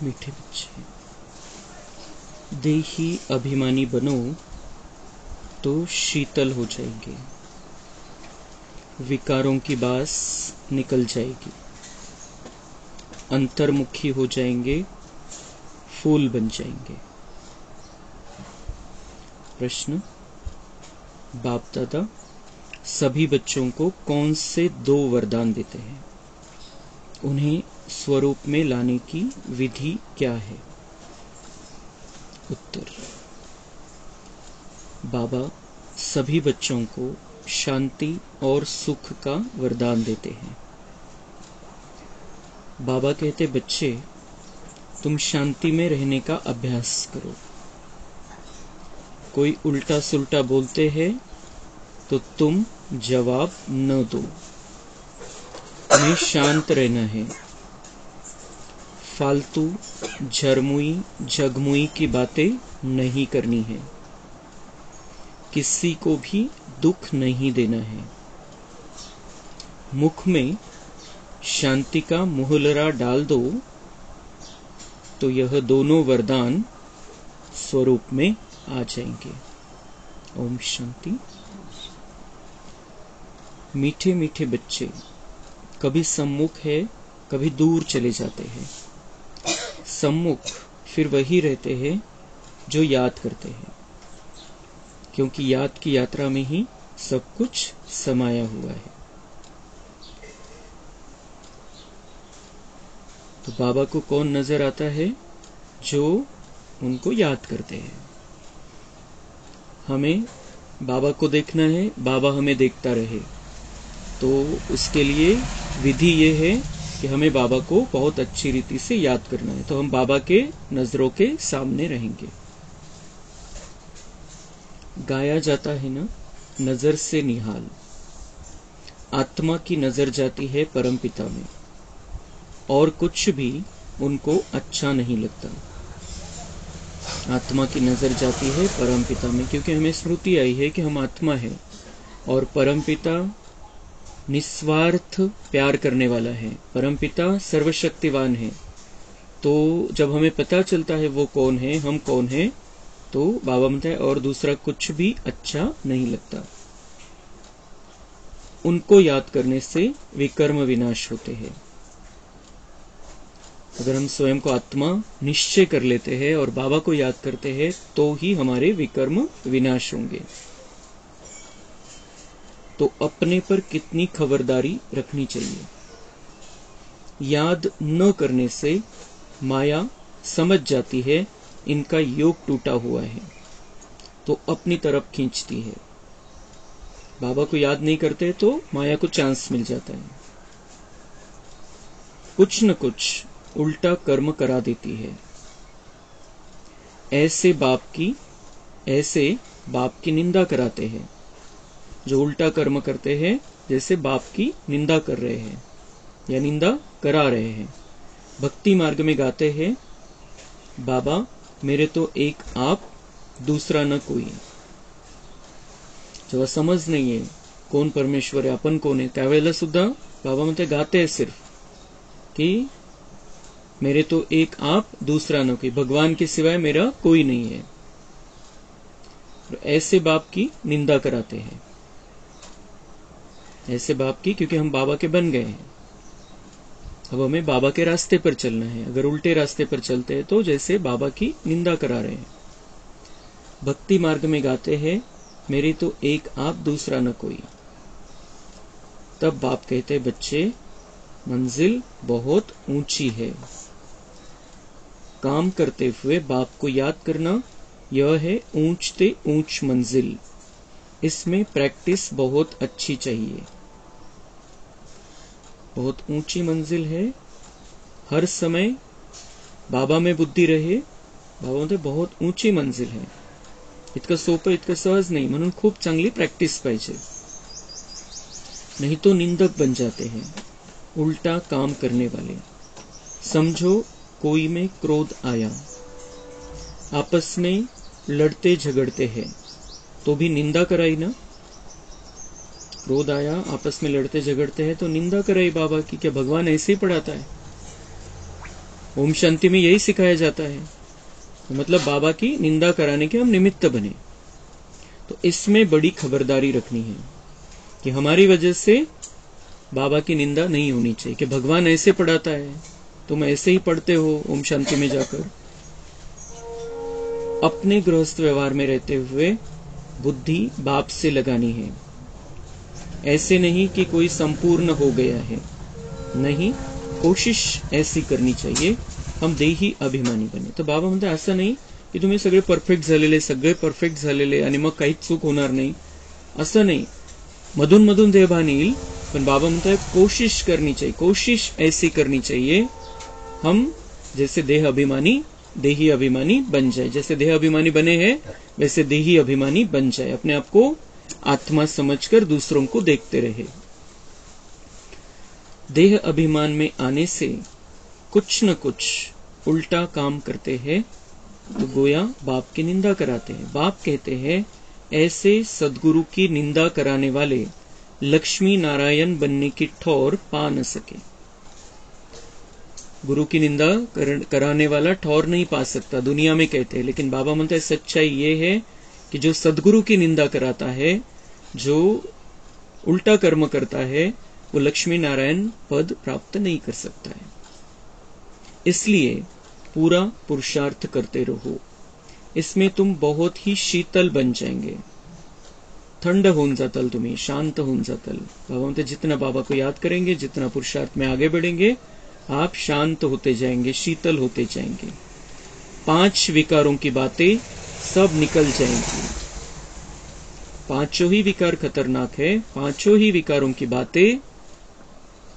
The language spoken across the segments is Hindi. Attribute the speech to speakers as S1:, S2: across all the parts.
S1: मीठे बच्चे, देही अभिमानी बनो तो शीतल हो जाएंगे, विकारों की बास निकल जाएगी, अंतर्मुखी हो जाएंगे, फूल बन जाएंगे। प्रश्न, बाप दादा सभी बच्चों को कौन से 2 वरदान देते हैं? उन्हें स्वरूप में लाने की विधि क्या है? उत्तर, बाबा सभी बच्चों को शांति और सुख का वरदान देते हैं। बाबा कहते, बच्चे तुम शांति में रहने का अभ्यास करो। कोई उल्टा सुल्टा बोलते हैं तो तुम जवाब न दो, तुम्हें शांत रहना है। फालतू झरमुई झगमुई की बातें नहीं करनी है, किसी को भी दुख नहीं देना है। मुख में शांति का मुहलरा डाल दो तो यह दोनों वरदान स्वरूप में आ जाएंगे। ओम शांति। मीठे मीठे बच्चे कभी सम्मुख है, कभी दूर चले जाते हैं। सम्मुख फिर वही रहते हैं जो याद करते हैं, क्योंकि याद की यात्रा में ही सब कुछ समाया हुआ है। तो बाबा को कौन नजर आता है? जो उनको याद करते हैं। हमें बाबा को देखना है, बाबा हमें देखता रहे, तो उसके लिए विधि ये है कि हमें बाबा को बहुत अच्छी रीति से याद करना है। तो हम बाबा के नजरों के सामने रहेंगे। गाया जाता है ना, नजर से निहाल। आत्मा की नजर जाती है परमपिता में, और कुछ भी उनको अच्छा नहीं लगता। आत्मा की नजर जाती है परमपिता में, क्योंकि हमें स्मृति आई है कि हम आत्मा है और परमपिता निस्वार्थ प्यार करने वाला है। परमपिता सर्वशक्तिवान है। तो जब हमें पता चलता है वो कौन है, हम कौन है, तो बाबा बताए और दूसरा कुछ भी अच्छा नहीं लगता। उनको याद करने से विकर्म विनाश होते हैं। अगर हम स्वयं को आत्मा निश्चय कर लेते हैं और बाबा को याद करते हैं तो ही हमारे विकर्म विनाश होंगे। तो अपने पर कितनी खबरदारी रखनी चाहिए। याद न करने से माया समझ जाती है इनका योग टूटा हुआ है, तो अपनी तरफ खींचती है। बाबा को याद नहीं करते तो माया को चांस मिल जाता है, कुछ न कुछ उल्टा कर्म करा देती है। ऐसे बाप की निंदा कराते हैं। जो उल्टा कर्म करते हैं, जैसे बाप की निंदा कर रहे हैं या निंदा करा रहे हैं। भक्ति मार्ग में गाते हैं, बाबा मेरे तो एक आप, दूसरा न कोई। जेव्हा समज नाहीये कोण परमेश्वर आहे, आपण कोण आहे, त्यावेळेला सुद्धा बाबा म्हणते गाते हैं सिर्फ कि मेरे तो एक आप, दूसरा न कोई, भगवान के सिवाय मेरा कोई नहीं है। ऐसे बाप की निंदा कराते हैं। ऐसे बाप की, क्योंकि हम बाबा के बन गए हैं। अब हमें बाबा के रास्ते पर चलना है। अगर उल्टे रास्ते पर चलते हैं तो जैसे बाबा की निंदा करा रहे हैं। भक्ति मार्ग में गाते हैं, मेरी तो एक आप, दूसरा न कोई। तब बाप कहते, बच्चे मंजिल बहुत ऊंची है। काम करते हुए बाप को याद करना, यह है ऊंचते ऊंच मंजिल। इसमें प्रैक्टिस बहुत अच्छी चाहिए। बहुत ऊंची मंजिल है। हर समय बाबा में बुद्धी रहे। बाबा म्हणते बहुत ऊंची मंजिल है। इतकं सोपं, इतकं सहज नाही, म्हणून खूप चांगली प्रॅक्टिस पाहिजे। नहीं तो निंदक बन जाते हैं, उल्टा काम करने वाले। समझो कोई में क्रोध आया, आपस में लड़ते झगड़ते हैं, तो भी निंदा कराई ना। क्रोध आया, आपस में लड़ते झगड़ते हैं तो निंदा कराई बाबा की। क्या भगवान ऐसे ही पढ़ाता है? ओम शांति में यही सिखाया जाता है। तो मतलब बाबा की निंदा कराने के हम निमित्त बने। तो इसमें बड़ी खबरदारी रखनी है कि हमारी वजह से बाबा की निंदा नहीं होनी चाहिए कि भगवान ऐसे पढ़ाता है, तुम ऐसे ही पढ़ते हो ओम शांति में जाकर। अपने गृहस्थ व्यवहार में रहते हुए बुद्धि बाप से लगानी है। ऐसे नहीं कि कोई संपूर्ण हो गया है, नहीं, कोशिश ऐसी करनी चाहिए हम देही अभिमानी बने। तो बाबा म्हणतात असं नाही की तुम्ही सगळे परफेक्ट झालेले आणि मग काहीच चूक होणार नाही, असं नाही। मधून मधून देहभान येईल, पण बाबा म्हणतात कोशिश करनी चाहिए, कोशिश ऐसी करनी चाहिए हम जैसे देही अभिमानी बन जाए। जैसे देह अभिमानी बने हैं वैसे देही अभिमानी बन जाए, अपने आप को आत्मा समझकर दूसरों को देखते रहे। देह अभिमान में आने से कुछ न कुछ उल्टा काम करते हैं तो गोया बाप की निंदा कराते हैं। बाप कहते हैं ऐसे सदगुरु की निंदा कराने वाले लक्ष्मी नारायण बनने की ठौर पा न सके। गुरु की निंदा कराने वाला ठौर नहीं पा सकता, दुनिया में कहते हैं। लेकिन बाबा म्हणते हैं सच्चाई ये है कि जो सदगुरु की निंदा कराता है, जो उल्टा कर्म करता है, वो लक्ष्मी नारायण पद प्राप्त नहीं कर सकता है। इसलिए पूरा पुरुषार्थ करते रहो, इसमें तुम बहुत ही शीतल बन जाएंगे, थंड होऊन जाताल, तुम्ही शांत होऊन जाताल। बाबा म्हणते जितना बाबा को याद करेंगे, जितना पुरुषार्थ में आगे बढ़ेंगे, आप शांत होते जाएंगे, शीतल होते जाएंगे। 5 विकारों की बातें सब निकल जाएंगी। 5 ही विकार खतरनाक है, 5 ही विकारों की बातें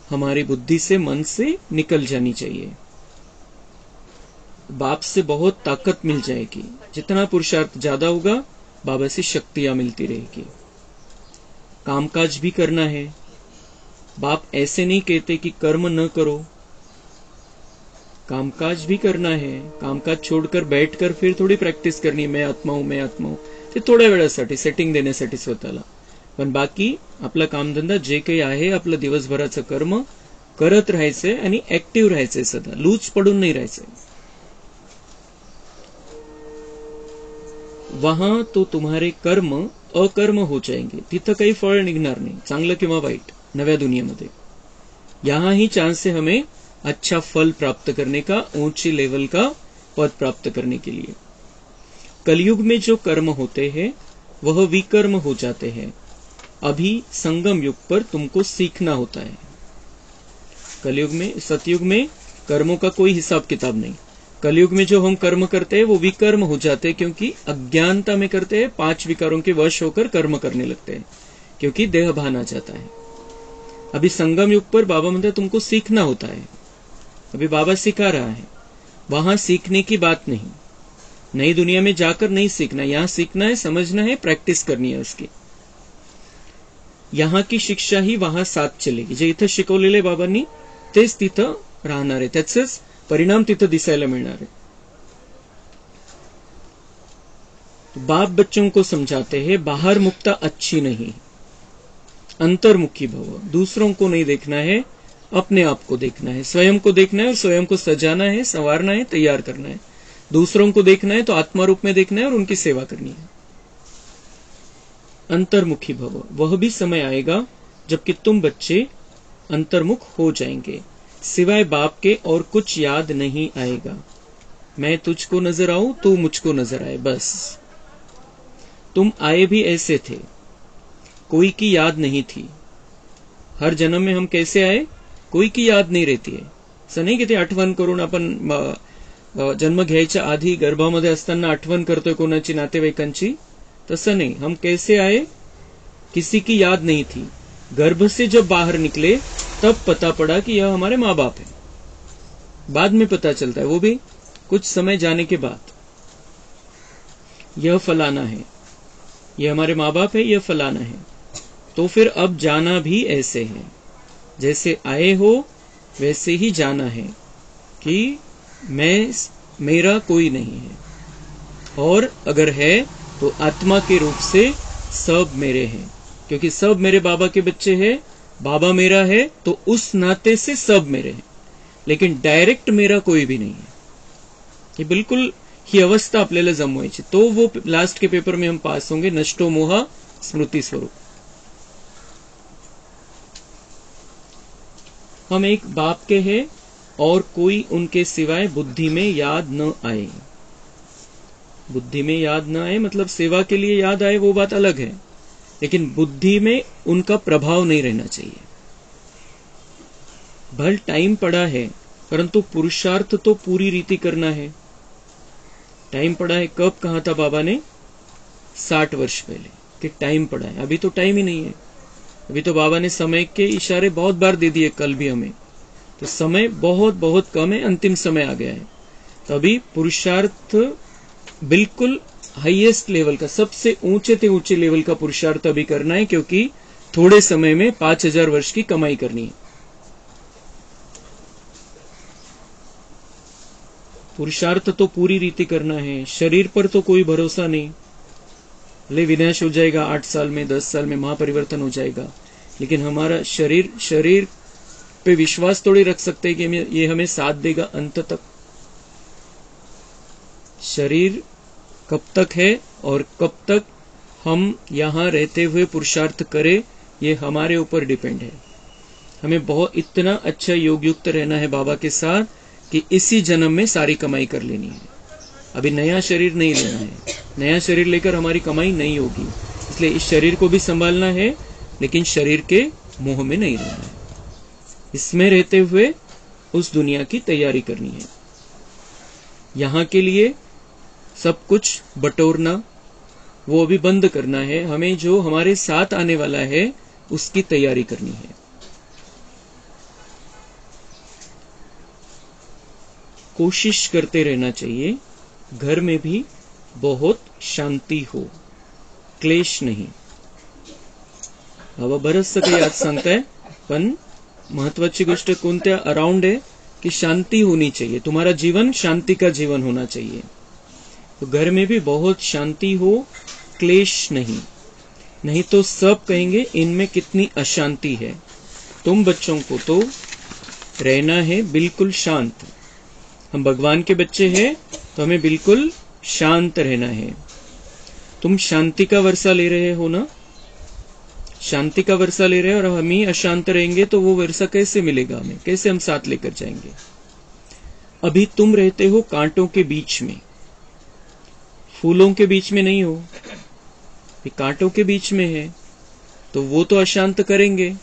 S1: हमारी बुद्धि से, मन से निकल जानी चाहिए। बाप से बहुत ताकत मिल जाएगी। जितना पुरुषार्थ ज्यादा होगा, बाबा से शक्तियां मिलती रहेगी। कामकाज भी करना है। बाप ऐसे नहीं कहते कि कर्म न करो, कामकाज भी करना है। कामकाज छोड़कर बैठकर फिर थोडी प्रॅक्टिस करनी, मैं आत्मा हूं, ते थोड्या वेळासाठी सेटिंग देण्यासाठी स्वतःला। पण बाकी आपला कामधंदा जे काही आहे, आपलं दिवसभराचं कर्म करत राहायचंय आणि ऍक्टिव्ह राहायचंय, सदा लूज पडून नाही राहायचंय। वहां तो तुम्हारे कर्म अकर्म हो जाएंगे, तिथं काही फळ निघणार नाही, चांगलं किंवा वाईट, नव्या दुनियेमध्ये। यहां ही चांस है हमें अच्छा फल प्राप्त करने का, ऊंची लेवल का पद प्राप्त करने के लिए। कलयुग में जो कर्म होते हैं वह विकर्म हो जाते हैं। अभी संगम युग पर तुमको सीखना होता है। कलयुग में, सतयुग में कर्मों का कोई हिसाब किताब नहीं। कलयुग में जो हम कर्म करते हैं वो विकर्म हो जाते हैं, क्योंकि अज्ञानता में करते हैं, 5 विकारों के वश होकर कर्म करने लगते हैं, क्योंकि देह भान आ जाता है। अभी संगम युग पर बाबा म्हणते तुमको सीखना होता है। अभी बाबा सिखा रहा है, वहां सीखने की बात नहीं, नई दुनिया में जाकर नहीं सीखना, यहां सीखना है, समझना है, प्रॅक्टिस करनी है उसकी। यहां की शिक्षा ही वहां साथ चलेगी। जे इथं शिकवलेले बाबांनी तेच तिथं राहणार आहे, त्याचेच परिणाम तिथं दिसायला मिळणार आहे। तो बाप बच्चों को समझाते हैं बाहर मुक्ता अच्छी नहीं, अंतर्मुखी भव। दूसरों को नहीं देखना है, अपने आप को देखना है, स्वयं को देखना है और स्वयं को सजाना है, संवारना है, तैयार करना है। दूसरों को देखना है तो आत्मा रूप में देखना है और उनकी सेवा करनी है। अंतर्मुखी भव, वह भी समय आएगा जबकि तुम बच्चे अंतर्मुख हो जाएंगे, सिवाय बाप के और कुछ याद नहीं आएगा। मैं तुझको नजर आऊं, तू मुझको नजर आए, बस। तुम आए भी ऐसे थे, कोई की याद नहीं थी। हर जन्म में हम कैसे आए, कोई की याद नहीं रहती है। असं नाही की ते आठवण करून आपण जन्म घ्यायच्या आधी गर्भामध्ये असताना आठवण करतोय कोणाची, नातेवाईकांची, तसं नहीं। हम कैसे आए, किसी की याद नहीं थी। गर्भ से जब बाहर निकले तब पता पड़ा कि यह हमारे माँ बाप है। बाद में पता चलता है, वो भी कुछ समय जाने के बाद, यह फलाना है, यह हमारे माँ बाप है, यह फलाना है। तो फिर अब जाना भी ऐसे है, जैसे आए हो वैसे ही जाना है कि मेरा कोई नहीं है, और अगर है तो आत्मा के रूप से सब मेरे हैं, क्योंकि सब मेरे बाबा के बच्चे हैं। बाबा मेरा है तो उस नाते से सब मेरे हैं। लेकिन डायरेक्ट मेरा कोई भी नहीं है. ये बिल्कुल ही अवस्था आपल्याला जमवायची, तो वो लास्ट के पेपर में हम पास होंगे. नष्टो मोह स्मृति स्वरूप. हम एक बाप के हैं और कोई उनके सिवाय बुद्धि में याद न आए. बुद्धि में याद न आए मतलब सेवा के लिए याद आए वो बात अलग है, लेकिन बुद्धि में उनका प्रभाव नहीं रहना चाहिए. भल टाइम पड़ा है, परंतु पुरुषार्थ तो पूरी रीति करना है. टाइम पड़ा है कब कहा था बाबा ने? 60 वर्ष पहले कि टाइम पड़ा है. अभी तो टाइम ही नहीं है. अभी तो बाबा ने समय के इशारे बहुत बार दे दिए, कल भी हमें. तो समय बहुत बहुत कम है, अंतिम समय आ गया है. तो अभी पुरुषार्थ बिल्कुल हाईएस्ट लेवल का, सबसे ऊंचे से ऊंचे लेवल का पुरुषार्थ अभी करना है, क्योंकि थोड़े समय में 5000 वर्ष की कमाई करनी है. पुरुषार्थ तो पूरी रीति करना है. शरीर पर तो कोई भरोसा नहीं. ले विनाश हो जाएगा 8 साल में, 10 साल में महापरिवर्तन हो जाएगा, लेकिन हमारा शरीर पे विश्वास थोड़ी रख सकते हैं कि ये हमें साथ देगा अंत तक. शरीर कब तक है और कब तक हम यहां रहते हुए पुरुषार्थ करें, ये हमारे ऊपर डिपेंड है. हमें बहुत इतना अच्छा योग युक्त रहना है बाबा के साथ कि इसी जन्म में सारी कमाई कर लेनी है. अभी नया शरीर नहीं लेना है. नया शरीर लेकर हमारी कमाई नहीं होगी. इसलिए इस शरीर को भी संभालना है, लेकिन शरीर के मोह में नहीं रहना है. इसमें रहते हुए उस दुनिया की तैयारी करनी है. यहां के लिए सब कुछ बटोरना वो अभी बंद करना है. हमें जो हमारे साथ आने वाला है उसकी तैयारी करनी है. कोशिश करते रहना चाहिए घर में भी बहुत शांती हो, क्लेश नहीं. बाबा बरंचसं काही आज सांगताय, पण महत्वाची गोष्ट कोणत्या अराउंड है कि शांति होनी चाहिए. तुम्हारा जीवन शांति का जीवन होना चाहिए. तो घर में भी बहुत शांति हो, क्लेश नहीं. नहीं तो सब कहेंगे इनमें कितनी अशांति है. तुम बच्चों को तो रहना है बिल्कुल शांत. हम भगवान के बच्चे हैं तो हमें बिल्कुल शांत रहना है. तुम शांति का वर्षा ले रहे हो ना, शांति का वर्षा ले रहे हैं, और हम ही अशांत रहेंगे तो वो वर्षा कैसे मिलेगा हमें, कैसे हम साथ लेकर जाएंगे. अभी तुम रहते हो कांटों के बीच में, फूलों के बीच में नहीं हो. ये कांटों के बीच में है तो वो तो अशांत करेंगे.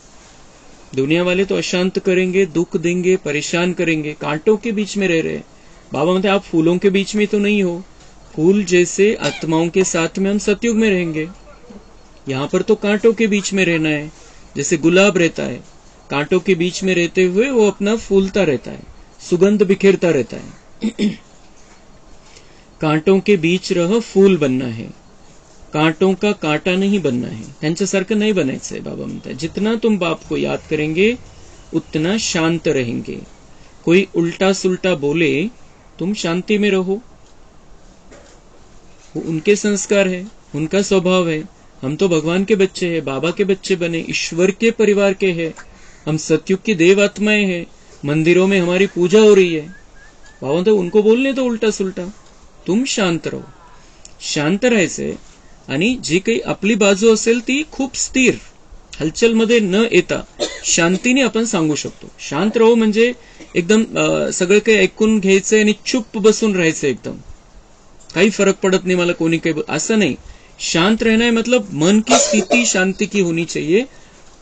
S1: दुनिया वाले तो अशांत करेंगे, दुख देंगे, परेशान करेंगे. कांटों के बीच में रह रहे. बाबा मतलब आप फूलों के बीच में तो नहीं हो. फूल जैसे आत्माओं के साथ में हम सतयुग में रहेंगे. यहाँ पर तो कांटों के बीच में रहना है. जैसे गुलाब रहता है, कांटों के बीच में रहते हुए वो अपना फूलता रहता है, सुगंध बिखेरता रहता है. कांटों के बीच रह फूल बनना है, कांटों का कांटा नहीं बनना है. त्यांच्यासारखं नाही बनायचंय. बाबा म्हणतात जितना तुम बाप को याद करेंगे उतना शांत रहेंगे. कोई उल्टा सुल्टा बोले तुम शांति में रहो. वो उनके संस्कार है, उनका स्वभाव है. हम तो भगवान के बच्चे हैं, बाबा के बच्चे बने, ईश्वर के परिवार के हैं. हम सतयुग की देव आत्माएं हैं. मंदिरों में हमारी पूजा हो रही है. बाबा तो उनको बोलने तो उल्टा सुल्टा. तुम शांत रहो. शांत राहायचंय आणि जी काही आपली बाजू असेल ती खूप स्थिर, हलचलमध्ये न येता शांतीने आपण सांगू शकतो. शांत राहू म्हणजे एकदम सगळं काही ऐकून घ्यायचंय आणि चुप बसून राहायचं. एकदम काही फरक पडत नाही मला कोणी काही, असं नाही. शांत रहना है मतलब मन की स्थिती शांति की होनी चाहिए.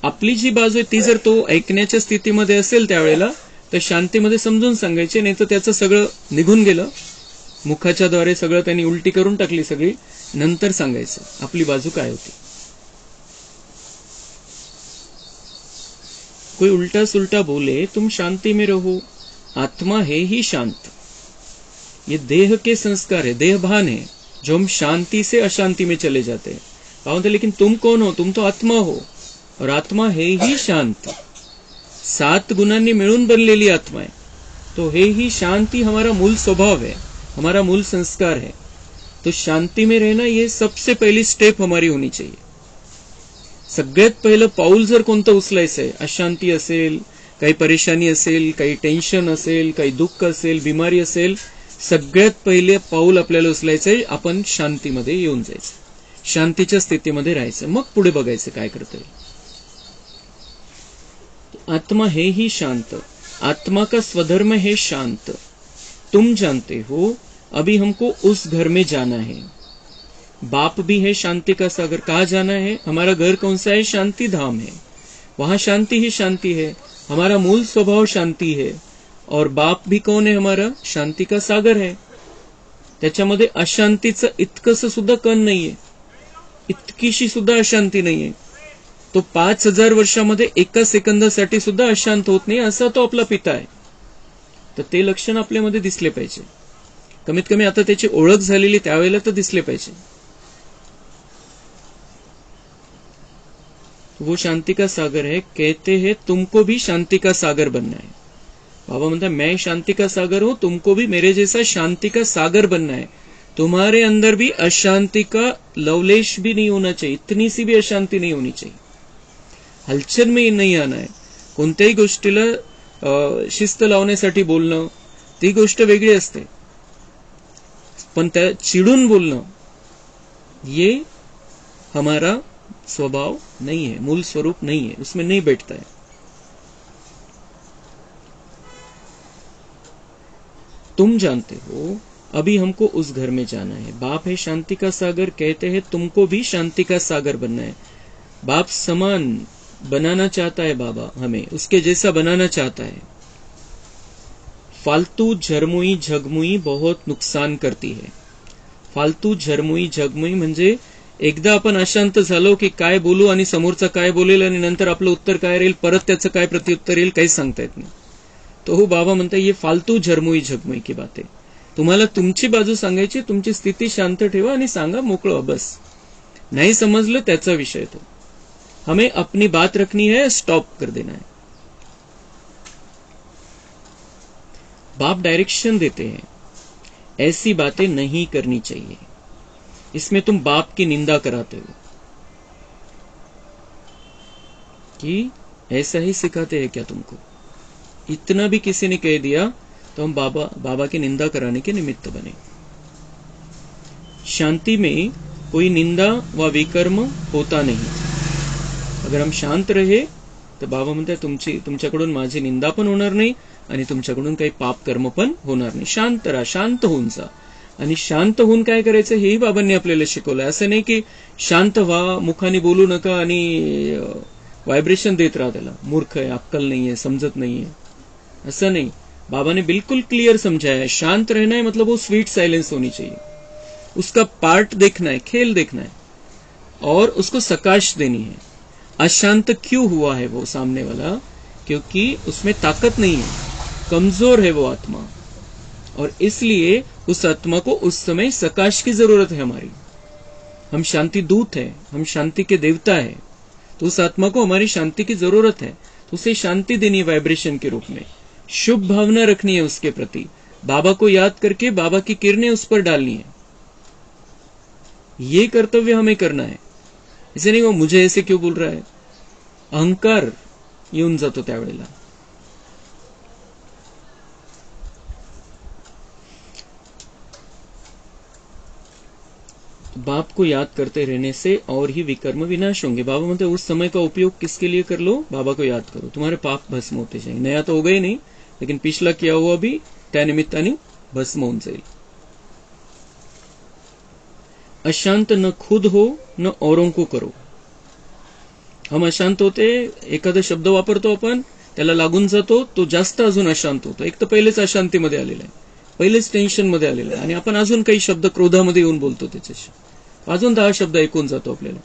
S1: आपली जी बाजू आहे ती जर तो ऐकण्याच्या स्थितीमध्ये असेल त्यावेळेला तर शांतीमध्ये समजून सांगायचे, नाही तर त्याचं सगळं निघून गेलं. मुखाच्या द्वारे सगळं त्यांनी उलटी करून टाकली सगळी, नंतर सांगायचं आपली बाजू काय होती. कोई उल्टा सुल्टा बोले तुम शांति में रहो. आत्मा है ही शांत. ये देह के संस्कार है, देह भान है, जो हम शांति से अशांति में चले जाते हैं. पाऊंते लेकिन तुम कौन हो? तुम तो आत्मा हो, और आत्मा है ही शांत. 7 गुणांनी मिळून बनलेली आत्मा है. तो है ही शांति हमारा मूल स्वभाव है, हमारा मूल संस्कार है. तो शांति में रहना ये सबसे पहली स्टेप हमारी होनी चाहिए. सगळ्यात पहिलं पाऊल जर कोणतं उचलायचंय, अशांती असेल, काही परेशानी असेल, काही टेन्शन असेल, काही दुःख असेल, बिमारी असेल, सगळ्यात पहिले पाऊल आपल्याला उचलायचंय, आपण शांतीमध्ये येऊन जायचं, शांतीच्या स्थितीमध्ये राहायचं, मग पुढे बघायचं काय करता येईल. आत्मा है ही शांत, आत्मा का स्वधर्म है शांत. तुम जानते हो अभी हमको उस घर में जाना है. बाप भी है शांति का सागर. कहाँ जाना है? हमारा घर कौन सा है? शांति धाम है. वहां शांति ही शांति है. हमारा मूल स्वभाव शांति है. और बाप भी कौन है? हमारा शांति का सागर है. त्याच्यामध्ये अशांतीचं इतकंसं सुद्धा कण नाहीये, इतकीशी सुद्धा अशांती नाहीये. तो 5000 वर्षामध्ये एका सेकंदासाठी सुद्धा अशांत होत नाही, असा तो आपला पिता आहे. तर ते लक्षण आपल्यामध्ये दिसले पाहिजे. कमीत कमी आता त्याची ओळख झालेली त्यावेळेला तर दिसले पाहिजे. वो शांति का सागर है. कहते हैं तुमको भी शांति का सागर बनना है. बाबा म्हणता मैं शांति का सागर हूं, तुमको भी मेरे जैसा शांति का सागर बनना है. तुम्हारे अंदर भी अशांति का लवलेश भी नहीं होना चाहिए, इतनी सी भी अशांति नहीं होनी चाहिए. हलचल में नहीं आना है. कोणत्याही गोष्टीला शिस्त लावण्यासाठी बोलणं ती गोष्ट वेगळी असते, पण त्या चिडून बोलणं ये हमारा स्वभाव नहीं है, मूल स्वरूप नहीं है, उसमें नहीं बैठता है. तुम जानते हो अभी हमको उस घर में जाना है. बाप है शांति का सागर. कहते हैं तुमको भी शांति का सागर बनना है. बाप समान बनाना चाहता है, बाबा हमें उसके जैसा बनाना चाहता है. फालतू झरमुई झगमुई बहुत नुकसान करती है. फालतू झरमुई झगमुई म्हणजे एकदा आपण अशांत झालो की काय बोलू आणि समोरचा काय बोलेल आणि नंतर आपलं उत्तर काय राहील, परत त्याचं काय प्रत्युत्तर येईल, काही सांगता येत नाही. तो हो बाबा म्हणता ये फालतू झरमुई झगमुई की बात आहे. तुम्हाला तुमची बाजू सांगायची, तुमची स्थिती शांत ठेवा आणि सांगा, मोकळं बस. नाही समजलं त्याचा विषय तो. हमें अपनी बात रखनी है, स्टॉप कर देना है. बाप डायरेक्शन देते हैं, ऐसी बातें नहीं करनी चाहिए, इसमें तुम बाप की निंदा कराते हो. कि ऐसा ही सिखाते हैं क्या तुमको? इतना भी किसी ने कह दिया तो हम बाबा की निंदा कराने के निमित्त बने. शांति में कोई निंदा व विकर्म होता नहीं. अगर हम शांत रहे तर बाबा म्हणतात तुमच्याकडून माझी निंदा पण होणार नाही आणि तुमच्याकडून काही पाप कर्म पण होणार नाही. शांत राहा, शांत होऊन जा. आणि शांत होऊन काय करायचं हेही बाबांनी आपल्याला शिकवलं. असं नाही की शांत व्हा, मुखाने बोलू नका आणि व्हायब्रेशन देत राहा त्याला, मूर्ख आहे, अक्कल नाहीये, समजत नाहीये, असं नाही. बाबा ने बिल्कुल क्लियर समझाया है. शांत रहना है मतलब वो स्वीट साइलेंस होनी चाहिए, उसका पार्ट देखना है, खेल देखना है और उसको सकाश देनी है. अशांत क्यों हुआ है वो सामने वाला? क्योंकि उसमें ताकत नहीं है, कमजोर है वो आत्मा, और इसलिए उस आत्मा को उस समय सकाश की जरूरत है हमारी. हम शांति दूत है, हम शांति के देवता है, तो उस आत्मा को हमारी शांति की जरूरत है. तो उसे शांति देनी है वाइब्रेशन के रूप में, शुभ भावना रखनी है उसके प्रति, बाबा को याद करके बाबा की किरणें उस पर डालनी है. ये कर्तव्य हमें करना है. इसे नहीं वो मुझे ऐसे क्यों बोल रहा है, अहंकार येऊन जातो त्यावेळेला. बाप को याद करते रहने से और ही विकर्म विनाश होंगे. बाबा म्हणते उस समय का उपयोग किसके लिए कर लो? बाबा को याद करो, तुम्हारे पाप भस्म होते जाएंगे. नया तो हो गए नहीं, लेकिन पिछला किया हुआ भी त्या निमित्ताने भस्म होऊन जाईल. अशांत न खुद हो न औरों को करो. हम अशांत होते, एखादा शब्द वापरतो आपण, त्याला लागून जातो, तो जास्त अजून अशांत होतो. एक तर पहिलेच अशांतीमध्ये आलेला आहे, पहिलेच टेन्शन मध्ये आलेला आहे, आणि आपण अजून काही शब्द क्रोधामध्ये येऊन बोलतो त्याच्याशी, अजून 10 शब्द ऐकून जातो आपल्याला.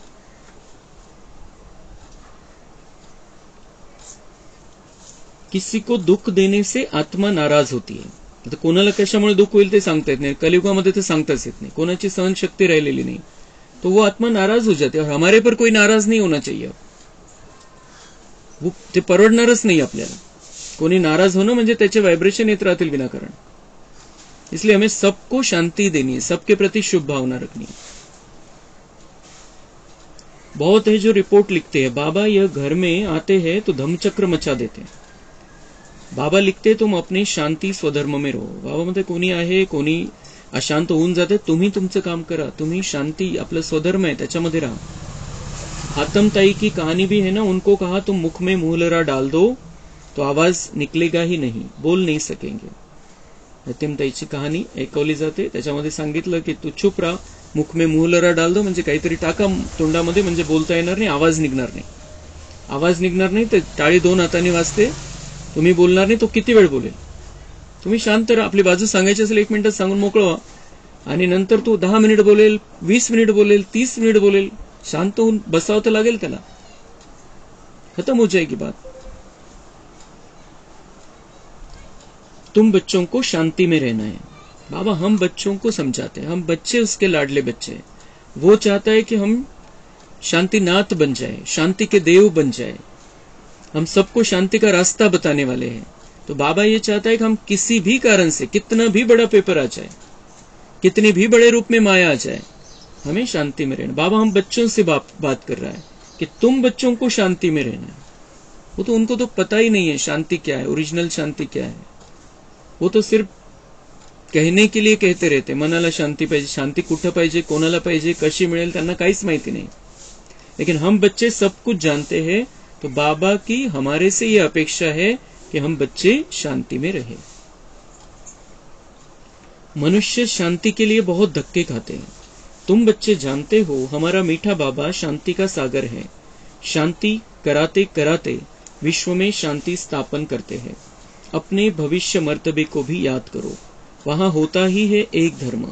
S1: किसी को दुख देने से आत्मा नाराज होती है. आता कोणाला कशामुळे दुःख होईल ते सांगता येत नाही, कलियुगामध्ये तर सांगताच येत नाही, कोणाची सहनशक्ती राहिलेली नाही, तो वो आत्मा नाराज हो जाते. और हमारे पर कोई नाराज नहीं होना चाहिए, वो ते परवडणारच नाही आपल्याला. कोणी नाराज होणं म्हणजे त्याचे व्हायब्रेशन येत राहतील विनाकारण. इसलिए हमें सबको शांति देनी है, सबके प्रति शुभ भावना रखनी है. बहुत है जो रिपोर्ट लिखते हैं, बाबा यह घर में आते हैं तो धम्मचक्र मचा देते हैं. बाबा लिखते तुम अपने शांती स्वधर्म में रहो. बाबा म्हणते कोणी आहे, कोणी अशांत होऊन जाते, तुम्ही तुमचं काम करा, तुम्ही शांती आपलं स्वधर्म आहे त्याच्यामध्ये राहा. हातम ताई की कहानी भी है ना, उनको कहा तुम मुख में मुहलरा डाल दो तो आवाज निकलेगा ही नहीं, बोल नहीं सकेंगे. हातम ताईची कहाणी ऐकवली जाते, त्याच्यामध्ये सांगितलं की तू चुप राहा, मुख में मुहलरा डाल दो म्हणजे काहीतरी टाका तोंडामध्ये, म्हणजे बोलता येणार नाही, आवाज निघणार नाही. आवाज निघणार नाही तर टाळी 2 हातांनी वाजते, तुम्ही बोलणार नाही तो किती वेळ बोलेल. तुम्ही शांत राहा, आपली बाजू सांगायची असेल 1 मिनिटात सांगून मोकळं व्हा, आणि नंतर तो 10 मिनिट बोलेल, 20 मिनिट बोलेल, 30 मिनिट बोलेल, शांत होऊन बसावं तर लागेल त्याला. खत्म हो जाएगी बात. तुम बच्चों को शांति में रहना है. बाबा हम बच्चों को समझाते हैं, हम बच्चे उसके लाडले बच्चे हैं. वो चाहता है कि हम शांतिनाथ बन जाए, शांति के देव बन जाए, हम सबको शांति का रास्ता बताने वाले हैं. तो बाबा ये चाहता है कि हम किसी भी कारण से, कितना भी बड़ा पेपर आ जाए, कितने भी बड़े रूप में माया आ जाए, हमें शांति में रहना. बाबा हम बच्चों से बात कर रहा है कि तुम बच्चों को शांति में रहना है. वो तो उनको तो पता ही नहीं है शांति क्या है, ओरिजिनल शांति क्या है. वो तो सिर्फ कहने के लिए कहते रहते, मनाला शांती पाहिजे, शांती कुठं पाहिजे, कोणाला पाहिजे, कशी मिळेल, त्यांना काहीच माहिती नाही. लेकिन हम बच्चे सब कुछ जानते हैं. तो बाबा की हमारे से ये अपेक्षा है कि हम बच्चे शांति में रहे. मनुष्य शांति के लिए बहुत धक्के खाते हैं. तुम बच्चे जानते हो हमारा मीठा बाबा शांति का सागर है. शांति कराते कराते विश्व में शांति स्थापन करते हैं. अपने भविष्य मर्तबे को भी याद करो. वहां होता ही है एक धर्म,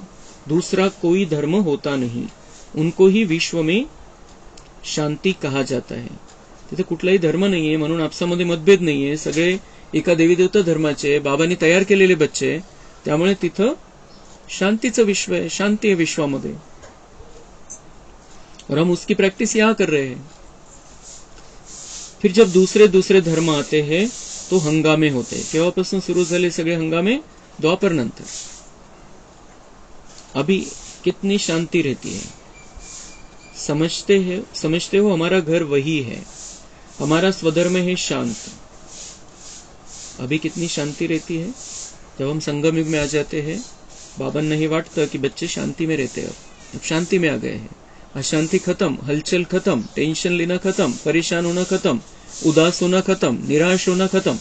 S1: दूसरा कोई धर्म होता नहीं. उनको ही विश्व में शांती कहा जाता है. तिथे कुठलाही धर्म नाहीये, म्हणून आपसामध्ये मतभेद नाहीये, सगळे एका देवी देवता धर्माचे बाबांनी तयार केलेले बच्चे, त्यामुळे तिथं शांतीचं विश्व है, शांति है विश्वामध्ये. और हम उसकी प्रैक्टिस यहां कर रहे हैं. फिर जब दूसरे दूसरे धर्म आते हैं तो हंगामे होते हैं. केव्हापासून सुरू झाले सगळे हंगामे? द्वापर नंतर. अभी कितनी शांति रहती है. समझते हो हमारा घर वही है, हमारा स्वधर्म है शांत. अभी कितनी शांति रहती है. जब हम संगम युग में आ जाते हैं, बाबा नहीं वाटता कि बच्चे शांति में रहते. अब शांति में आ गए हैं. अशांति खत्म, हलचल खत्म, टेंशन लेना खत्म, परेशान होना खत्म, उदास होना खत्म, निराश होना खत्म.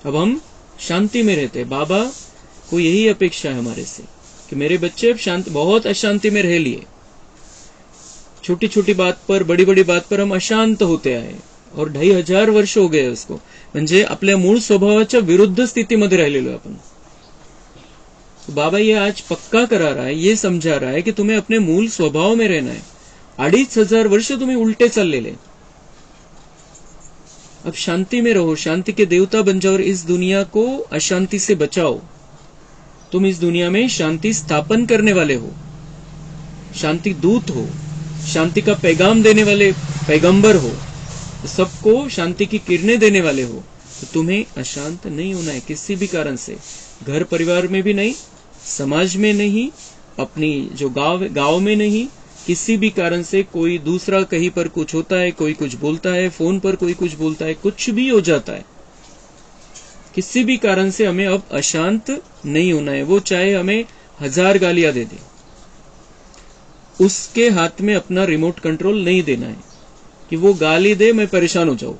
S1: अब हम शांति में रहते. बाबा को यही अपेक्षा है हमारे से कि मेरे बच्चे अब शांत, बहुत अशांति में रह लिए. छोटी छोटी बात पर, बड़ी बड़ी बात पर हम अशांत होते आए और 2500 वर्ष हो गए उसको. म्हणजे आपल्या मूळ स्वभावाच्या विरुद्ध स्थितीमध्ये राहिलेलो आपण. तो बाबा ये आज पक्का करा रहा है, ये समझा रहा है कि तुम्हें अपने मूल स्वभाव में रहना है. 2500 वर्ष तुम्हें उल्टे चाललेले. अब शांति में रहो, शांति के देवता बन जाओ और इस दुनिया को अशांति से बचाओ. तुम इस दुनिया में शांति स्थापन करने वाले हो, शांति दूत हो, शांति का पैगाम देने वाले पैगंबर हो, सबको शांति की किरणें देने वाले हो. तो तुम्हें अशांत नहीं होना है किसी भी कारण से. घर परिवार में भी नहीं, समाज में नहीं, अपनी जो गांव में नहीं, किसी भी कारण से कोई दूसरा कहीं पर कुछ होता है, कोई कुछ बोलता है, फोन पर कोई कुछ बोलता है, कुछ भी हो जाता है, किसी भी कारण से हमें अब अशांत नहीं होना है. वो चाहे हमें 1000 गालियां दे दे, उसके हाथ में अपना रिमोट कंट्रोल नहीं देना है कि वो गाली दे मैं परेशान हो जाऊं.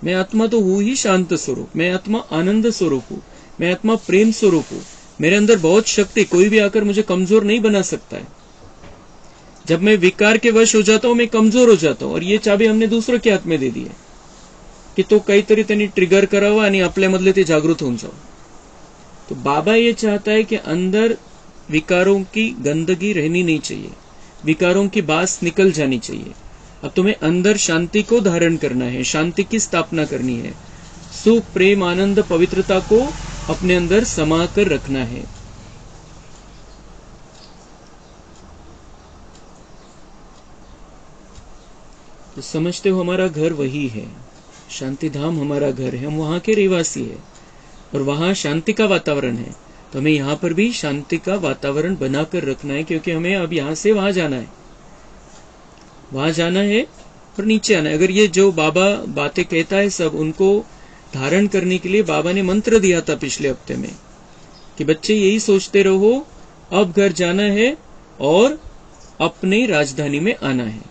S1: मैं आत्मा तो हूं ही शांत स्वरूप, मैं आत्मा आनंद स्वरूप हूं, मैं आत्मा प्रेम स्वरूप हूं. मेरे अंदर बहुत शक्ति, कोई भी आकर मुझे कमजोर नहीं बना सकता है. जब मैं विकार के वश हो जाता हूं, मैं कमजोर हो जाता हूं. और ये चाबी हमने दूसरों के हाथ में दे दी है की तो काहीतरी त्यांनी ट्रिगर करावा आणि आपल्यामधले ते जागृत होऊन जाओ. तो बाबा ये चाहता है कि अंदर विकारों की गंदगी रहनी नहीं चाहिए, विकारों की बास निकल जानी चाहिए. अब तुम्हें अंदर शांति को धारण करना है, शांति की स्थापना करनी है, सुख प्रेम आनंद पवित्रता को अपने अंदर समा कर रखना है. तो समझते हो हमारा घर वही है, शांति धाम हमारा घर है, हम वहां के रहवासी है और वहां शांति का वातावरण है. तो हमें यहाँ पर भी शांति का वातावरण बनाकर रखना है, क्योंकि हमें अब यहाँ से वहां जाना है, वहां जाना है और नीचे आना है. अगर ये जो बाबा बातें कहता है सब उनको धारण करने के लिए बाबा ने मंत्र दिया था पिछले हफ्ते में कि बच्चे यही सोचते रहो, अब घर जाना है और अपनी राजधानी में आना है,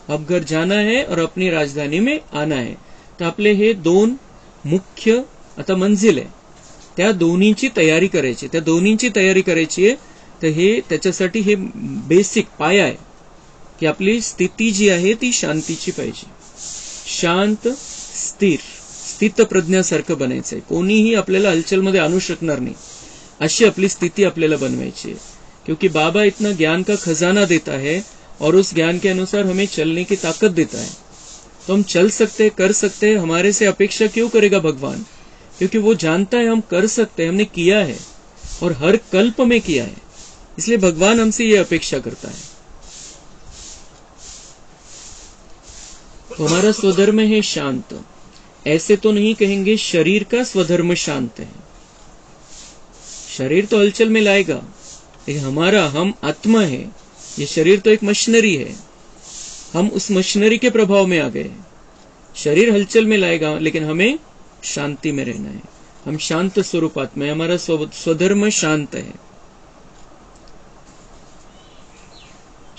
S1: अब घर जाना है और अपनी राजधानी में आना आहे. तर आपले हे दोन मुख्य आता मंजिल आहे, त्या दोन्हीची तयारी करायची, त्या दोन्हींची तयारी करायची आहे. तर हे त्याच्यासाठी हे बेसिक पाया आहे की आपली स्थिती जी आहे ती शांतीची पाहिजे. शांत, स्थिर, स्थित प्रज्ञासारखं बनायचंय. कोणीही आपल्याला हलचलमध्ये आणू शकणार नाही अशी आपली स्थिती आपल्याला बनवायची है. क्योंकि बाबा इतना ज्ञान का खजाना देता है और उस ज्ञान के अनुसार हमें चलने की ताकत देता है. तो हम चल सकते, कर सकते हैं. हमारे से अपेक्षा क्यों करेगा भगवान? क्योंकि वो जानता है हम कर सकते हैं, हमने किया है और हर कल्प में किया है, इसलिए भगवान हमसे ये अपेक्षा करता है. तो हमारा स्वधर्म है शांत. ऐसे तो नहीं कहेंगे शरीर का स्वधर्म शांत है, शरीर तो हलचल में लाएगा, लेकिन हमारा, हम आत्मा है, ये शरीर तो एक मशीनरी है, हम उस मशीनरी के प्रभाव में आ गए. शरीर हलचल में लाएगा लेकिन हमें शांति में रहना है. हम शांत स्वरूप आत्मा है, हमारा स्वधर्म शांत है.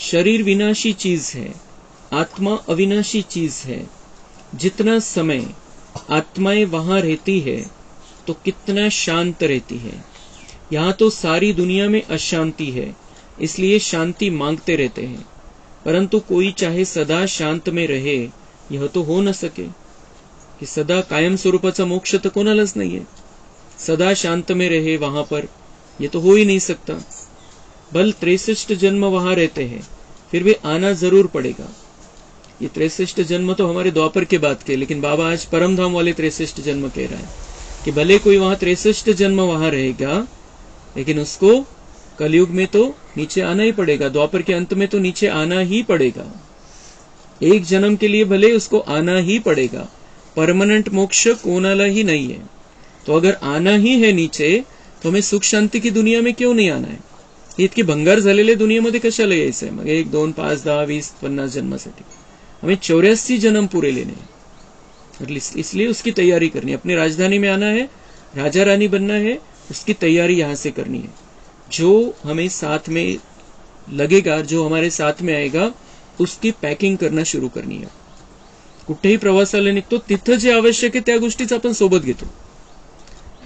S1: शरीर विनाशी चीज है, आत्मा अविनाशी चीज है. जितना समय आत्माएं वहां रहती है तो कितना शांत रहती है. यहाँ तो सारी दुनिया में अशांति है, इसलिए शांति मांगते रहते हैं. परंतु कोई चाहे सदा शांत में रहे, यह तो हो न सके कि सदा कायम स्वरूपाचा मोक्ष तो कोणालाच नाहीये. सदा शांत में रहे वहां पर, ये तो हो ही नहीं सकता. बल 63 जन्म वहां रहते हैं, फिर भी आना जरूर पड़ेगा. ये 63 जन्म तो हमारे द्वापर के बाद के, लेकिन बाबा आज परम धाम वाले 63 जन्म कह रहा है कि भले कोई वहां 63 जन्म वहां रहेगा, लेकिन उसको कलयुग में तो नीचे आना ही पड़ेगा. द्वापर के अंत में तो नीचे आना ही पड़ेगा. एक जन्म के लिए भले उसको आना ही पड़ेगा. परमानेंट मोक्ष कोणाला ही नहीं है. तो अगर आना ही है नीचे, तो हमें सुख शांती की दुनिया में क्यों नहीं आना है? इतकी भंगार झालेल्या दुनियेमध्ये कशाला यायचंय मग? 1, 2, 5, 10, 20, 50 जन्मासाठी हमें 84 जन्म पूरे लेने हैं. इसलिए उसकी तैयारी करनी है. अपनी राजधानी में आना है, राजा रानी बनना है, उसकी तैयारी यहां से करनी है. जो हमें साथ में लगेगा, जो हमारे साथ में आएगा, उसकी पॅकिंग करणं सुरू करनी है. कुठेही प्रवासाला निघतो तिथं जे आवश्यक आहे त्या गोष्टीच आपण सोबत घेतो.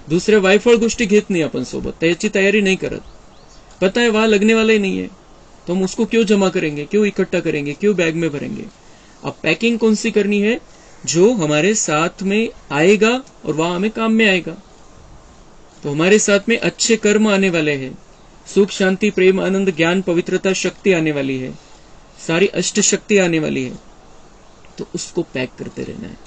S1: दुसऱ्या वायफळ गोष्टी घेत नहीं अपन सोबत, त्याची तैयारी नहीं करत. पता है वहां लगने वाला ही नहीं है, तो हम उसको क्यों जमा करेंगे, क्यों इकट्ठा करेंगे, क्यों बैग में भरेंगे? अब पैकिंग कौन सी करनी है? जो हमारे साथ में आएगा और वहां हमें काम में आएगा. तो हमारे साथ में अच्छे कर्म आने वाले हैं, सुख शांति प्रेम आनंद ज्ञान पवित्रता शक्ति आने वाली है, सारी अष्ट शक्ति आने वाली है. तो उसको पैक करते रहना है.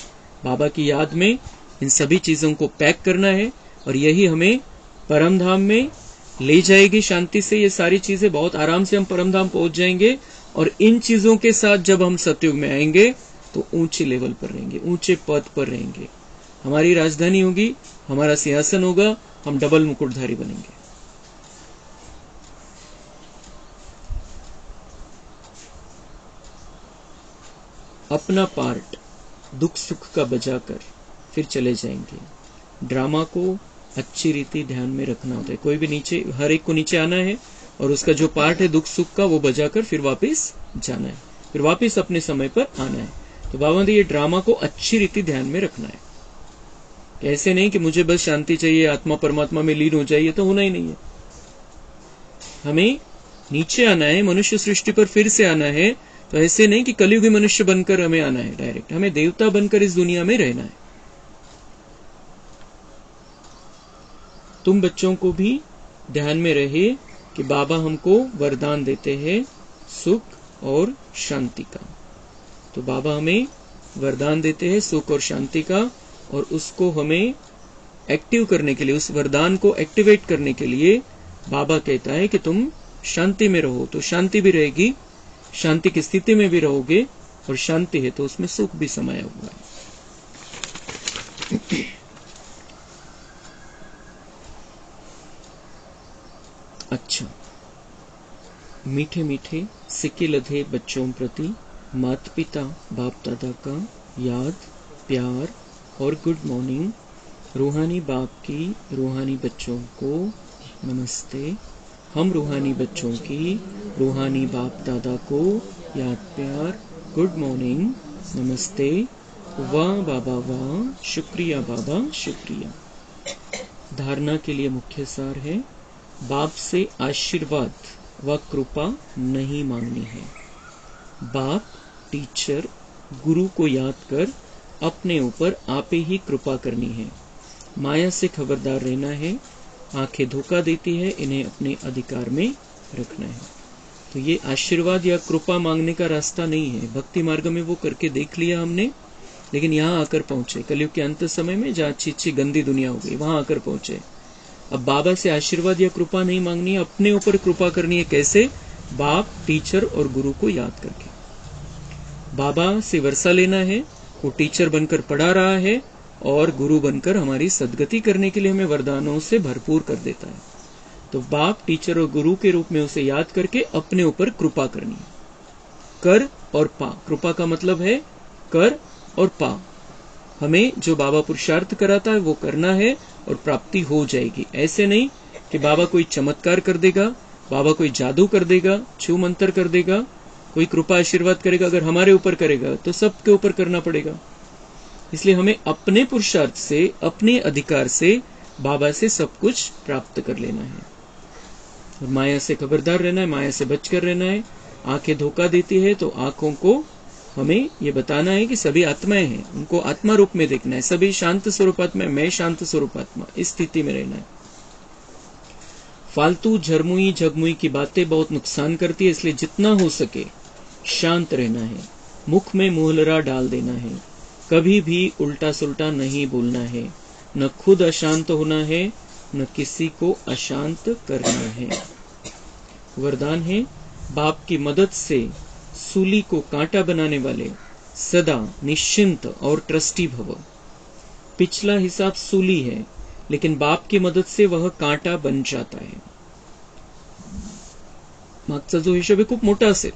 S1: बाबा की याद में इन सभी चीजों को पैक करना है और यही हमें परमधाम में ले जाएगी शांति से. ये सारी चीजें बहुत आराम से हम परमधाम पहुंच जाएंगे और इन चीजों के साथ जब हम सतयुग में आएंगे तो ऊंचे लेवल पर रहेंगे, ऊंचे पद पर रहेंगे. हमारी राजधानी होगी, हमारा सिंहासन होगा, हम डबल मुकुटधारी बनेंगे. अपना पार्ट दुख सुख का बजाकर फिर चले जाएंगे. ड्रामा को अच्छी रीति ध्यान में रखना होता है. कोई भी नीचे, हर एक को नीचे आना है और उसका जो पार्ट है दुख सुख का वो बजाकर फिर वापस जाना है, फिर वापस अपने समय पर आना है. तो बाबा ने ये ड्रामा को अच्छी रीति ध्यान में रखना है. ऐसे नहीं कि मुझे बस शांति चाहिए, आत्मा परमात्मा में लीन हो जाइए, तो होना ही नहीं है. हमें नीचे आना है, मनुष्य सृष्टि पर फिर से आना है. तो ऐसे नहीं कि कलयुगी मनुष्य बनकर हमें आना है डायरेक्ट, हमें देवता बनकर इस दुनिया में रहना है. तुम बच्चों को भी ध्यान में रहे कि बाबा हमको वरदान देते हैं सुख और शांति का. तो बाबा हमें वरदान देते हैं सुख और शांति का, और उसको हमें एक्टिव करने के लिए, उस वरदान को एक्टिवेट करने के लिए बाबा कहता है कि तुम शांति में रहो. तो शांति भी रहेगी, शांति की स्थिति में भी रहोगे, और शांति है तो उसमें सुख भी समाया हुआ है. अच्छा, मीठे मीठे सिक्के लधे बच्चों प्रति माता पिता बाप दादा का याद, प्यार और गुड मॉर्निंग रूहानी बाप की रूहानी बच्चों को नमस्ते। हम रूहानी बच्चों की रूहानी बाप दादा को याद प्यार गुड मॉर्निंग, नमस्ते, वाह बाबा वाह, शुक्रिया बाबा शुक्रिया। धारणा के लिए मुख्य सार है, बाप से आशीर्वाद व कृपा नहीं मांगनी है। बाप, टीचर, गुरु को याद कर अपने ऊपर आपे ही कृपा करनी है। माया से खबरदार रहना है, आंखें धोखा देती है, इन्हें अपने अधिकार में रखना है। तो ये आशीर्वाद या कृपा मांगने का रास्ता नहीं है। भक्ति मार्ग में वो करके देख लिया हमने, लेकिन यहाँ आकर पहुंचे कलयुग के अंत समय में, जहाँ अच्छी गंदी दुनिया हो गई, वहां आकर पहुंचे। अब बाबा से आशीर्वाद या कृपा नहीं मांगनी है, अपने ऊपर कृपा करनी है। कैसे? बाप, टीचर और गुरु को याद करके। बाबा से वर्षा लेना है, वो टीचर बनकर पढ़ा रहा है और गुरु बनकर हमारी सद्गति करने के लिए हमें वरदानों से भरपूर कर देता है। तो बाप, टीचर और गुरु के रूप में उसे याद करके अपने ऊपर कृपा करनी है। कर और पा, कृपा का मतलब है कर और पा। हमें जो बाबा पुरुषार्थ कराता है वो करना है और प्राप्ति हो जाएगी। ऐसे नहीं कि बाबा कोई चमत्कार कर देगा, बाबा कोई जादू कर देगा, छू मंत्र कर देगा, कोई कृपा आशीर्वाद करेगा। अगर हमारे ऊपर करेगा तो सबके ऊपर करना पड़ेगा। इसलिए हमें अपने पुरुषार्थ से, अपने अधिकार से बाबा से सब कुछ प्राप्त कर लेना है। और माया से खबरदार रहना है, माया से बचकर रहना है। आंखें धोखा देती है तो आंखों को हमें ये बताना है कि सभी आत्माएं हैं, उनको आत्मा रूप में देखना है। सभी शांत स्वरूपात्मा, मैं शांत स्वरूपात्मा, इस स्थिति में रहना है। फालतू झरमुई झगमुई की बातें बहुत नुकसान करती है, इसलिए जितना हो सके शांत रहना है। मुख में मुहलरा डाल देना है, कभी भी उल्टा सुल्टा नहीं बोलना है। न खुद अशांत होना है, न किसी को अशांत करना है। वरदान है, बाप की मदद से सूली को कांटा बनाने वाले सदा निश्चिंत और ट्रस्टी भव। पिछला हिसाब सूली है, लेकिन बाप की मदद से वह कांटा बन जाता है। मागचा जो हिशोब आहे खूप मोठा असेल,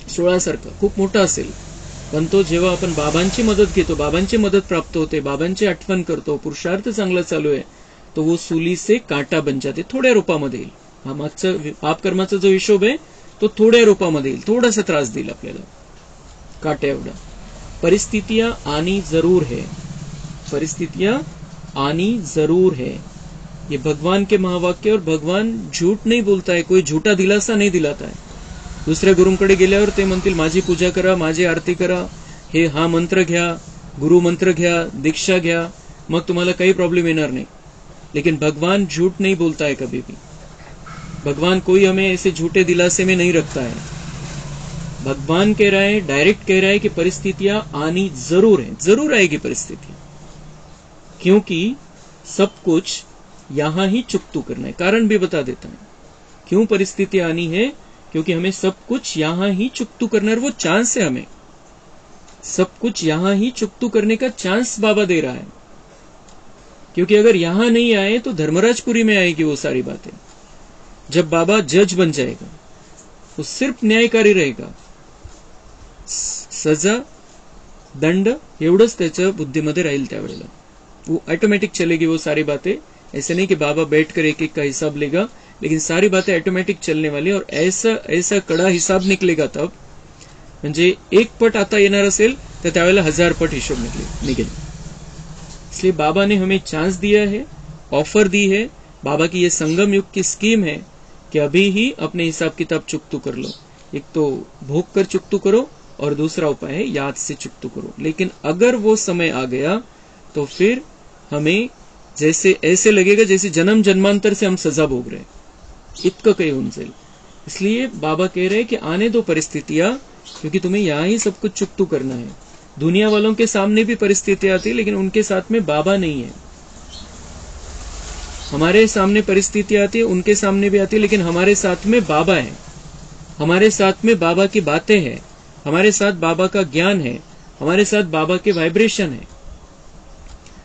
S1: 16 सारखा खूप मोठा असेल, पण तो जेव्हा आपण बाबांची मदत घेतो, बाबांची मदत प्राप्त होते, बाबांची आठवण करतो, पुरुषार्थ चांगला चालू आहे, तो वो सूली से कांटा बन जाते। थोड्या रूपामध्ये येईल। हा मागचा पाप कर्माचा जो हिशोब आहे तो थोड्या रूपामध्ये येईल, थोडासा त्रास देईल आपल्याला, काट्या एवढा। परिस्थितियां आनी जरूर है, परिस्थितियां आनी जरूर है, ये भगवान के महावाक्य। और भगवान झूठ नहीं बोलता है, कोई झूठा दिलासा नहीं दिलाता है। दुसऱ्या गुरूंकडे गेल्यावर ते म्हणतील माझी पूजा करा, माझी आरती करा, हे हा मंत्र घ्या, गुरु मंत्र घ्या, दीक्षा घ्या, मग तुम्हाला काही प्रॉब्लेम येणार नहीं। लेकिन भगवान झूठ नहीं बोलता है कभी भी। भगवान कोई हमें ऐसे झूठे दिलासे में नहीं रखता है। भगवान कह रहा है, डायरेक्ट कह रहा है कि परिस्थितियां आनी जरूर है, जरूर आएगी परिस्थिति, क्योंकि सब कुछ यहां ही चुकतू करना है। कारण भी बता देता है क्यों परिस्थिति आनी है, क्योंकि हमें सब कुछ यहां ही चुकतू करना है। और वो चांस है, हमें सब कुछ यहां ही चुकतू करने का चांस बाबा दे रहा है। क्योंकि अगर यहां नहीं आए तो धर्मराजपुरी में आएगी वो सारी बातें। जब बाबा जज बन जाएगा, वो सिर्फ न्यायकारी रहेगा, सजा दंड एवढंच त्याच्या बुद्धीमध्ये राहील त्यावेळेला। वो ऑटोमेटिक चलेगी वो सारी बातें। ऐसे नहीं कि बाबा बैठकर एक एक का हिसाब लेगा, लेकिन सारी बातें ऑटोमेटिक चलने वाली। और ऐसा ऐसा कड़ा हिसाब निकलेगा तब, म्हणजे 1 पट आता येणार असेल तर त्यावेळेला 1000 पट हिशोब निकलेल। इसलिए बाबा ने हमें चांस दिया है, ऑफर दी है। बाबा की ये संगम युग की स्कीम है कि अभी ही अपने हिसाब किताब चुकतू कर लो। एक तो भोग कर चुकतू करो और दूसरा उपाय है याद से चुकतू करो। लेकिन अगर वो समय आ गया तो फिर हमें जैसे ऐसे लगेगा जैसे जन्म जन्मांतर से हम सजा भोग रहे हैं, इतकं काही होऊन जाईल। इसलिए बाबा कह रहे हैं कि आने दो परिस्थितियां, क्योंकि तुम्हें यहाँ ही सब कुछ चुकतू करना है। दुनिया वालों के सामने भी परिस्थितियां आती, लेकिन उनके साथ में बाबा नहीं है। हमारे सामने परिस्थितियां आती है, उनके सामने भी आती है, लेकिन हमारे साथ में बाबा है, हमारे साथ में बाबा की बातें हैं, हमारे साथ बाबा का ज्ञान है, हमारे साथ बाबा के वाइब्रेशन है।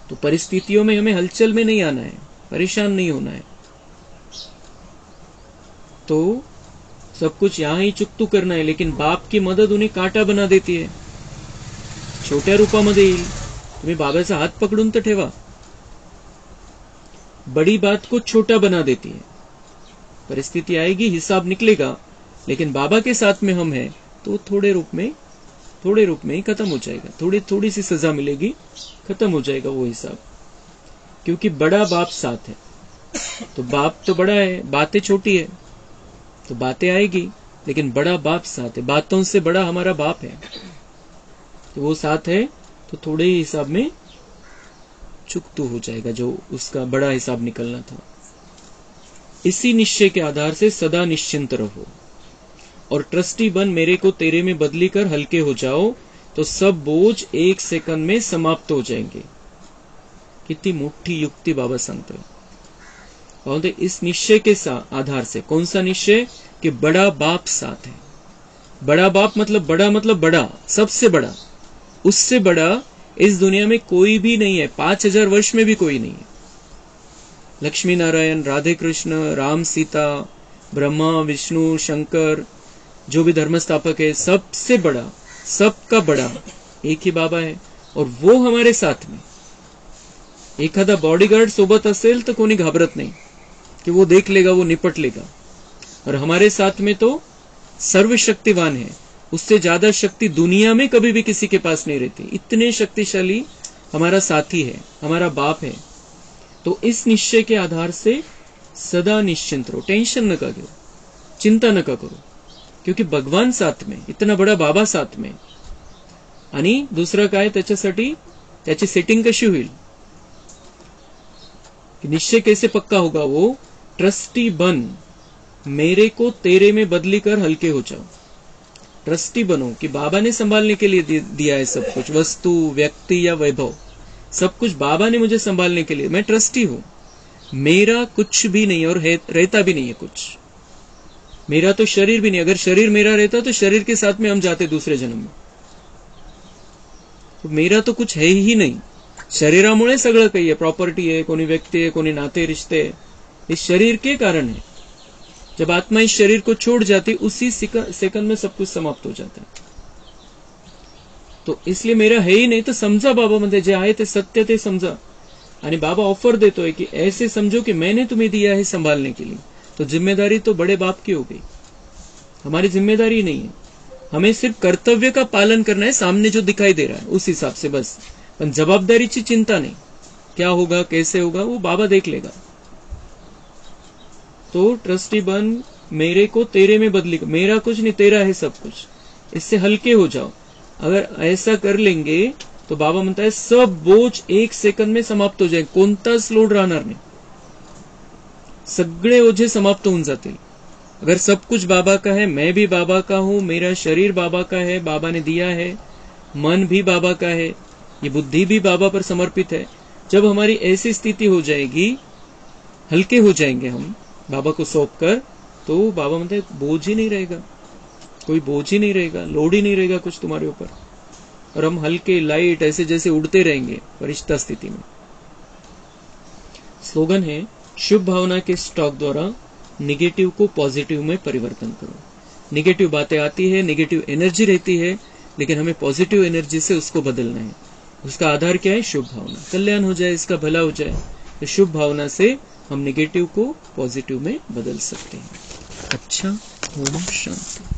S1: तो परिस्थितियों में हमें हलचल में नहीं आना है, परेशान नहीं होना है। तो सब कुछ यहां ही चुकतू करना है, लेकिन बाप की मदद उन्हें कांटा बना देती है। छोट्या रूपामध्ये येईल, तुम्ही बाबाचा हात पकडून तर ठेवा, बड़ी बात को छोटा बना देती है। परिस्थिति आएगी, हिसाब निकलेगा, लेकिन बाबा के साथ में हम हैं तो थोड़े रूप में ही खत्म हो जाएगा। थोड़ी सी सजा मिलेगी, खत्म हो जाएगा वो हिसाब, क्योंकि बड़ा बाप साथ है। तो बाप तो बड़ा है, बातें छोटी है, तो बातें आएगी, लेकिन बड़ा बाप साथ है। बातों से बड़ा हमारा बाप है, तो वो साथ है, तो थोड़े ही हिसाब में चुकतू हो जाएगा जो उसका बड़ा हिसाब निकलना था। इसी निश्चय के आधार से सदा निश्चिंत रहो और ट्रस्टी बन मेरे को तेरे में बदली कर हल्के हो जाओ, तो सब बोझ 1 सेकंड में समाप्त हो जाएंगे। कितनी मोठी युक्ति बाबा सांगते हैं। इस निश्चय के आधार से, कौन सा निश्चय? कि बड़ा बाप साथ है। बड़ा बाप मतलब बड़ा, सबसे बड़ा, उससे बड़ा इस दुनिया में कोई भी नहीं है। 5000 वर्ष में भी कोई नहीं है। लक्ष्मी नारायण, राधे कृष्ण, राम सीता, ब्रह्मा, विष्णु, शंकर, जो भी धर्म स्थापक है, सबसे बड़ा, सबका बड़ा एक ही बाबा है। और वो हमारे साथ में। एखादा बॉडीगार्ड सोबत असेल तर कोणी घाबरत नाही कि वो देख लेगा, वो निपट लेगा। और हमारे साथ में तो सर्वशक्तिवान है, उससे ज्यादा शक्ति दुनिया में कभी भी किसी के पास नहीं रहती। इतने शक्तिशाली हमारा साथी है, हमारा बाप है। तो इस निश्चय के आधार से सदा निश्चिंत रहो, टेंशन नका घेऊ, चिंता नका करो, क्योंकि भगवान साथ में, इतना बड़ा बाबा साथ में। आणि दुसरं काय, त्याच्यासाठी त्याची सेटिंग कशी होईल, निश्चय कैसे पक्का होगा? वो ट्रस्टी बन मेरे को तेरे में बदली कर हल्के हो जाओ। ट्रस्टी बनो कि बाबा ने संभालने के लिए दिया है सब कुछ, वस्तु, व्यक्ति या वैभव, सब कुछ बाबा ने मुझे संभालने के लिए। मैं ट्रस्टी हूं, मेरा कुछ भी नहीं और रहता भी नहीं है कुछ। मेरा तो शरीर भी नहीं, अगर शरीर मेरा रहता तो शरीर के साथ में हम जाते दूसरे जन्म में। तो मेरा तो कुछ है ही नहीं। शरीरामुळे सगळं काही है, प्रॉपर्टी है, कोणी व्यक्ति है, कोणी नाते रिश्ते है, इस शरीर के कारण है। जब आत्मा इस शरीर को छोड़ जाती, उसी सेकंड में सब कुछ समाप्त हो जाता है। तो इसलिए मेरा है ही नहीं, तो समझा बाबा मध्ये जे आहे ते सत्य, ते समझा। आणि बाबा ऑफर देतोय कि ऐसे समझो कि मैंने तुम्हें दिया है संभालने के लिए। तो जिम्मेदारी तो बड़े बाप की हो गई, हमारी जिम्मेदारी नहीं है। हमें सिर्फ कर्तव्य का पालन करना है, सामने जो दिखाई दे रहा है उस हिसाब से बस। पण जवाबदारीची चिंता नहीं, क्या होगा, कैसे होगा, वो बाबा देख लेगा। तो ट्रस्टी बन मेरे को तेरे में बदली, मेरा कुछ नहीं, तेरा है सब कुछ, इससे हल्के हो जाओ। अगर ऐसा कर लेंगे तो बाबा म्हणता है सब बोझ 1 सेकंड में समाप्त हो जाए, कोणताच लोड राहणार नाही, सगळे ओझे समाप्त होऊन जातील। अगर सब कुछ बाबा का है, मैं भी बाबा का हूं, मेरा शरीर बाबा का है, बाबा ने दिया है, मन भी बाबा का है, ये बुद्धि भी बाबा पर समर्पित है। जब हमारी ऐसी स्थिति हो जाएगी, हल्के हो जाएंगे हम बाबा को सौंप कर, तो बाबा म्हणते बोझ ही नहीं रहेगा, कोई बोझ ही नहीं रहेगा, लोड ही नहीं रहेगा कुछ तुम्हारे ऊपर। और हम हल्के, लाइट, ऐसे जैसे उड़ते रहेंगे फरिश्ता स्थिति में। स्लोगन है, शुभ भावना के स्टॉक द्वारा निगेटिव को पॉजिटिव में परिवर्तन करो। निगेटिव बातें आती है, निगेटिव एनर्जी रहती है, लेकिन हमें पॉजिटिव एनर्जी से उसको बदलना है। उसका आधार क्या है? शुभ भावना। कल्याण हो जाए, इसका भला हो जाए, तो शुभ भावना से हम निगेटिव को पॉजिटिव में बदल सकते हैं। अच्छा, ओम शांति।